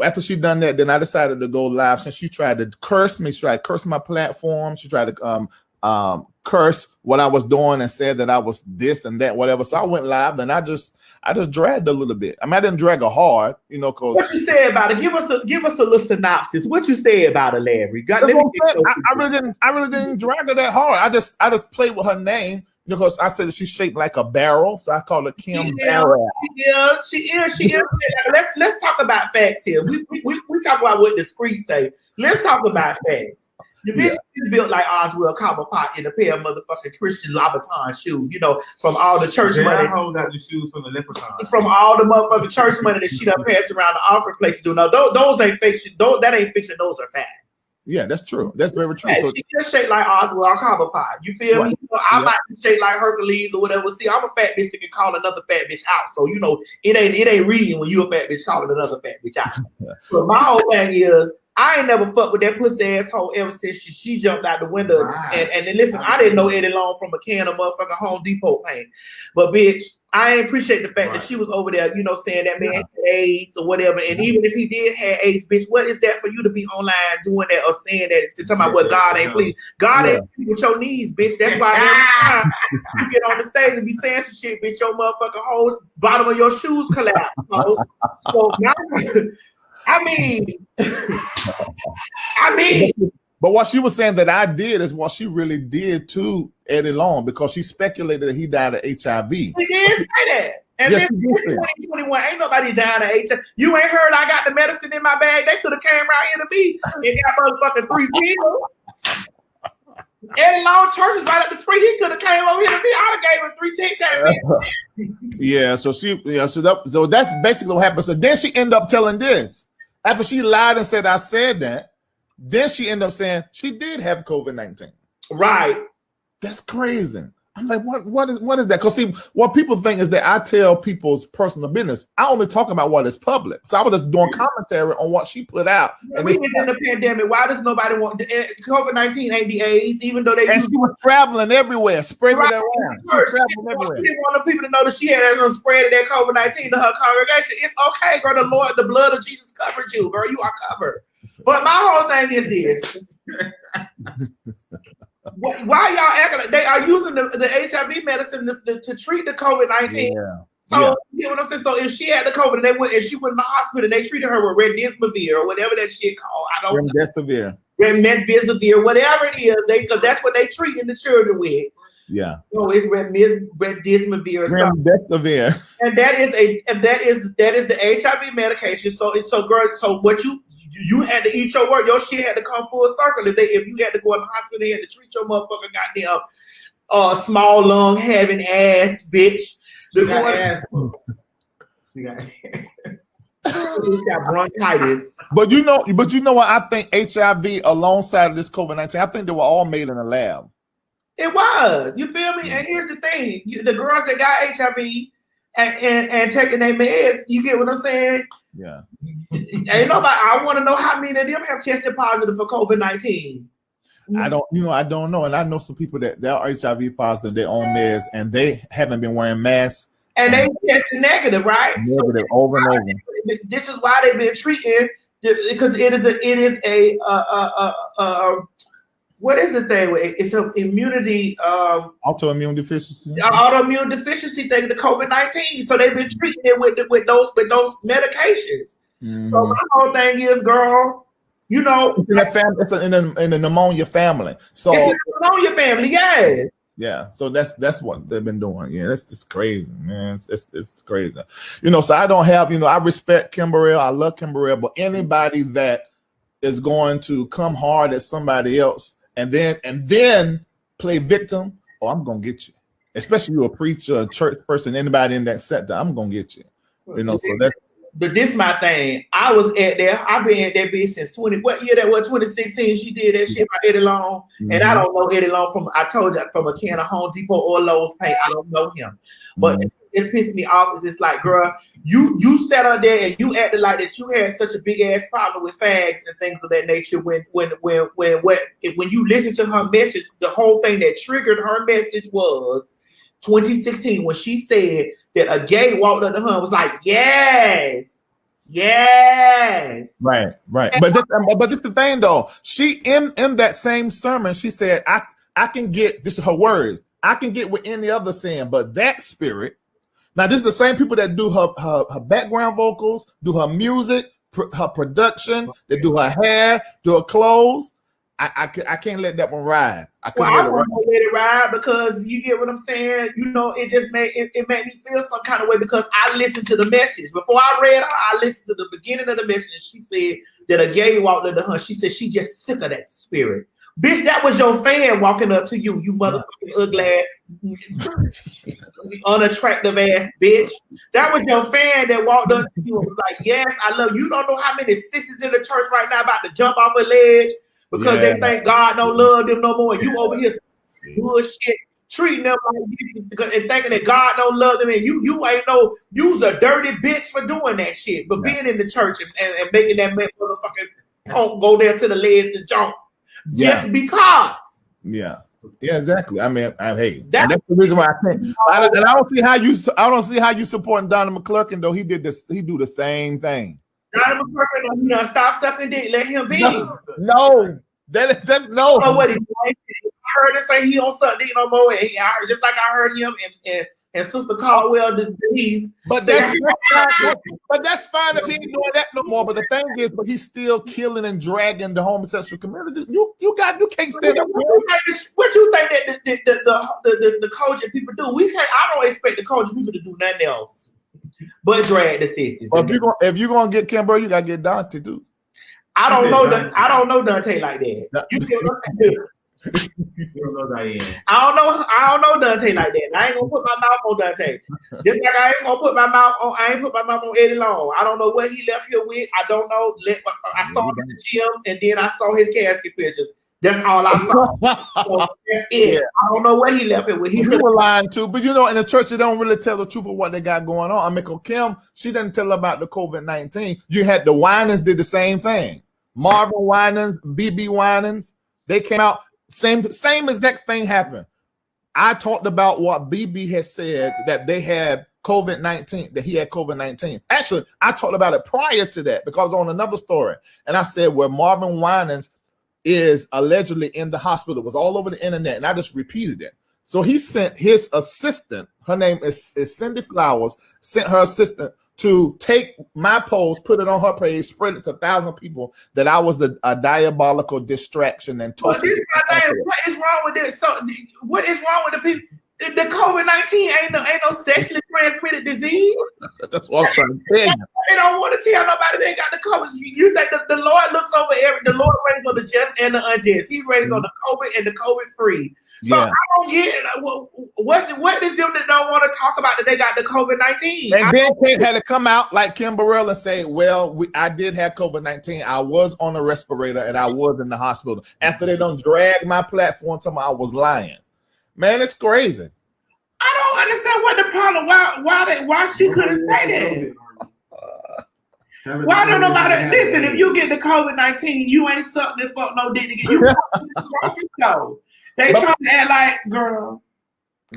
after she done that, then I decided to go live. Since she tried to curse me, she tried to curse my platform. She tried to curse what I was doing and said that I was this and that, whatever. So I went live, and I just dragged a little bit. I mean, I didn't drag her hard, cause what you say about it. Give us a little synopsis. What you say about it, Larry? I really didn't drag her that hard. I just played with her name because I said that she's shaped like a barrel, so I call her Kim Barrel. She is. Let's talk about facts here. We talk about what the streets say. Let's talk about facts. The bitch is built like Oswald Cobblepot in a pair of motherfucking Christian Louboutin shoes, from all the church money. I got the shoes from the leprechaun. From all the motherfucking church money that she done passed around the offering place to do. Now, those ain't fiction. That ain't fiction. Those are facts. Yeah, that's true. That's very true. Yeah, so she just shaped like Oswald Cobblepot. You feel me? I like to shape like Hercules or whatever. See, I'm a fat bitch that can call another fat bitch out. So it ain't reading when you a fat bitch calling another fat bitch out. So my whole thing is, I ain't never fucked with that pussy asshole ever since she jumped out the window. Right. And then listen, I didn't know Eddie Long from a can of motherfucking Home Depot paint. But bitch, I appreciate the fact that she was over there, saying that man had AIDS or whatever. And even if he did have AIDS, bitch, what is that for you to be online doing that or saying that to talking about what God ain't pleased? God ain't pleased with your knees, bitch. That's why every time you get on the stage and be saying some shit, bitch, your motherfucking whole bottom of your shoes collapse. So now I mean, but what she was saying that I did is what she really did to Eddie Long, because she speculated that he died of HIV. She did say that. And then 2021, ain't nobody dying of HIV. You ain't heard I got the medicine in my bag. They could have came right here to me and got motherfucking 3 people. Eddie Long church is right up the street. He could have came over here to me. I'd have gave him 3 Tic Tacs. So that's basically what happened. So then she ended up telling this. After she lied and said I said that, then she ended up saying she did have COVID-19. Right. That's crazy. I'm like, what is that? Because see, what people think is that I tell people's personal business. I only talk about what is public. So I was just doing commentary on what she put out. And we in the pandemic. Why does nobody want COVID-19 ain't the AIDS, even though they? And she was traveling everywhere, spreading it around. She didn't want the people to know that she had spread that COVID-19 to her congregation. It's okay, girl. The blood of Jesus covered you, girl. You are covered. But my whole thing is this. Why y'all acting like they are using the HIV medicine to treat the COVID-19? Yeah. So you know what I'm saying? So if she had the COVID and she went in the hospital and they treated her with Remdesivir or whatever that shit called, I don't know. Remdesivir, whatever it is, because that's what they treating the children with. Yeah. So it's Remdesivir or something. Remdesivir. And that is the HIV medication. So girl, so what you had to eat your word. Your shit had to come full circle. If you had to go in the hospital, they had to treat your motherfucking goddamn small lung having ass bitch. She got ass. She got bronchitis. But you know what? I think HIV alongside of this COVID-19, I think they were all made in a lab. It was. You feel me? And here's the thing: the girls that got HIV and taking their meds, you get what I'm saying? Yeah. Ain't nobody. I want to know how many of them have tested positive for COVID-19. I don't know, and I know some people that are HIV positive, they're on meds, and they haven't been wearing masks, and they tested negative, right? Negative over and over. This is why they've been treating, because it is a what is the thing? It's an immunity autoimmune deficiency. Autoimmune deficiency thing, the COVID-19. So they've been treating it with those medications. Mm-hmm. So my whole thing is, girl, you know, it's in the pneumonia family. So it's in the pneumonia family, yes. Yeah, so that's what they've been doing. Yeah, that's just crazy, man. It's crazy. You know, so I don't have, I respect Kim Burrell. I love Kim Burrell, but anybody that is going to come hard at somebody else and then play victim, I'm gonna get you. Especially you a preacher, a church person, anybody in that sector, I'm gonna get you. You know, so that's. But this my thing. I was at there. I've been at that bitch since 2016. She did that shit by Eddie Long, and I don't know Eddie Long from a can of Home Depot or Lowe's paint. I don't know him, but it's pissing me off. Is it's like, girl, you sat up there and you acted like that you had such a big ass problem with fags and things of that nature. When you listen to her message, the whole thing that triggered her message was 2016 when she said that a gay walked up to her and was like, yes, Yes. Right. But this is the thing though. She in that same sermon, she said, I can get, this is her words, I can get with any other sin, but that spirit. Now, this is the same people that do her background vocals, do her music, her production, they do her hair, do her clothes. I can't let that one ride. I Well, I want to let it ride because you get what I'm saying. You know, it just made me feel some kind of way because I listened to the message before I read. I listened to the beginning of the message, and she said that a gay walked up to her. She said she just sick of that spirit. Bitch, that was your fan walking up to you, you motherfucking ugly ass, unattractive ass bitch. That was your fan that walked up to you and was like, yes, I love you. You don't know how many sisters in the church right now about to jump off a ledge because they think God don't love them no more. And you over here bullshit, treating them like and thinking that God don't love them. And you ain't no, you's a dirty bitch for doing that shit. But being in the church and making that motherfucking punk go there to the ledge to jump. Just because. Yeah, exactly. I mean, hey, that's the reason why I can't. I don't see how you supporting Donald McClurkin though. He did this. He do the same thing. Donald McClurkin, you know, stop sucking dick. Let him be. No, that's no. I what he I heard him say he don't suck dick no more. And just like I heard him and Sister Caldwell disease. But that's fine if he ain't doing that no more. But the thing is, but he's still killing and dragging the homosexual community. You can't stand up. What you think that the culture people do? I don't expect the culture people to do nothing else but drag the sisters. Well, if you're gonna get Kimber, you gotta get Dante too. I don't know Dante like that. You get what I'm saying? I don't know Dante like that. I ain't gonna put my mouth on Dante. Just like I ain't put my mouth on Eddie Long. I don't know what he left here with. I don't know. I saw him in the gym and then I saw his casket pictures. That's all I saw. So that's it. Yeah. I don't know what he left it with. He were lying too, but you know, in the church they don't really tell the truth of what they got going on. I mean, Kim, she didn't tell about the COVID-19. You had the Winans did the same thing. Marvin Winans, BB Winans, they came out. Same exact thing happened. I talked about what BB had said that they had COVID-19, that he had COVID-19. Actually, I talked about it prior to that because on another story. And I said where Marvin Winans is allegedly in the hospital. It was all over the internet. And I just repeated it. So he sent his assistant, her name is Cindy Flowers, sent her assistant to take my post, put it on her page, spread it to 1,000 people that I was a diabolical distraction and what is wrong with this? So what is wrong with the people? The COVID-19 ain't no sexually transmitted disease. That's what I'm trying to tell you. They don't want to tell nobody they got the COVID. You think the Lord looks over the Lord reigns on the just and the unjust. He reigns on the COVID and the COVID free. So I don't get what is them that don't want to talk about that they got the COVID-19. And then Kate had to come out like Kim Burrell and say, well, I did have COVID-19. I was on a respirator and I was in the hospital. After they don't drag my platform to me, I was lying. Man, it's crazy. I don't understand what the problem. Why she couldn't say that? Why don't nobody listen? If you get the COVID-19, you ain't sucked this fuck no dick to get you. They trying to act like, girl.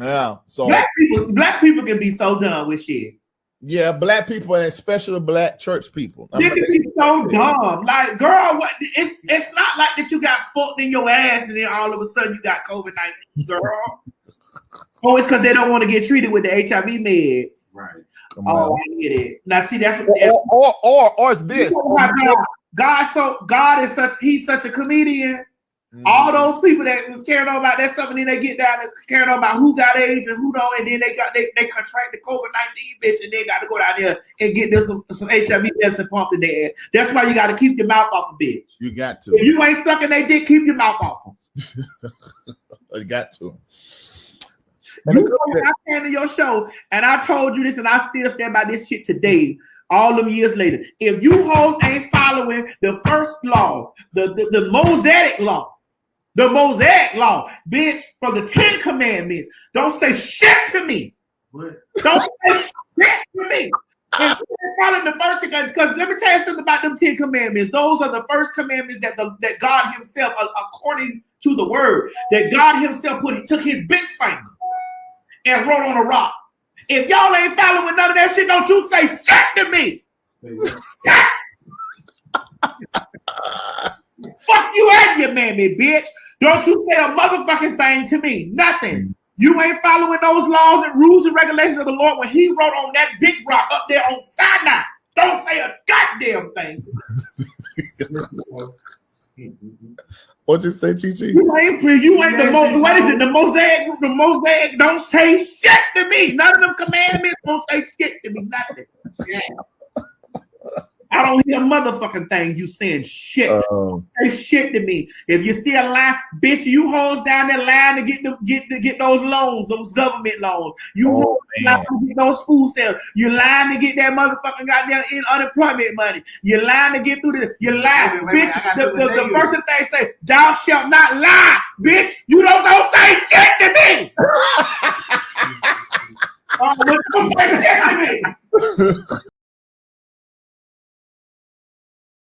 Yeah. So black people can be so dumb with shit. Yeah, black people and especially black church people. They can be so dumb. Like, girl, what? It's not like that you got fucked in your ass and then all of a sudden you got COVID-19, girl. Oh, it's because they don't want to get treated with the HIV meds. Right. I get it. Now, see, that's what. Or it's this. God is such a comedian. Mm-hmm. All those people that was carrying on about that stuff, and then they get down and carrying on about who got AIDS and who don't, and then they contract the COVID-19 bitch, and they got to go down there and get them some HIV medicine pumped in their ass. That's why you got to keep your mouth off a bitch. You got to. If you ain't sucking their dick, keep your mouth off them. You got to. You know when I came to your show and I told you this, and I still stand by this shit today. All them years later, if you hoes ain't following the first law, the Mosaic law. The Mosaic law, bitch, for the 10 commandments. Don't say shit to me. What? Don't say shit to me. If you're following the first, because let me tell you something about them 10 commandments. Those are the first commandments that God himself, according to the word, that God himself took his big finger and wrote on a rock. If y'all ain't following none of that shit, don't you say shit to me. Fuck you and your mammy, bitch. Don't you say a motherfucking thing to me. Nothing. You ain't following those laws and rules and regulations of the Lord when he wrote on that big rock up there on Sinai. Don't say a goddamn thing. What you say, Chi-Chi? You ain't the most. What is it? The mosaic don't say shit to me. None of them commandments don't say shit to me. Nothing. Yeah. I don't hear a motherfucking thing you saying shit. Say shit to me. If you still lying, bitch, you hoes down there lying to get those loans, those government loans. You hoes lying to get those food stamps. You lying to get that motherfucking goddamn unemployment money. You lying to get through this. You lying, bitch. The first thing say, thou shalt not lie, bitch. You don't say shit to me. Don't say shit to me.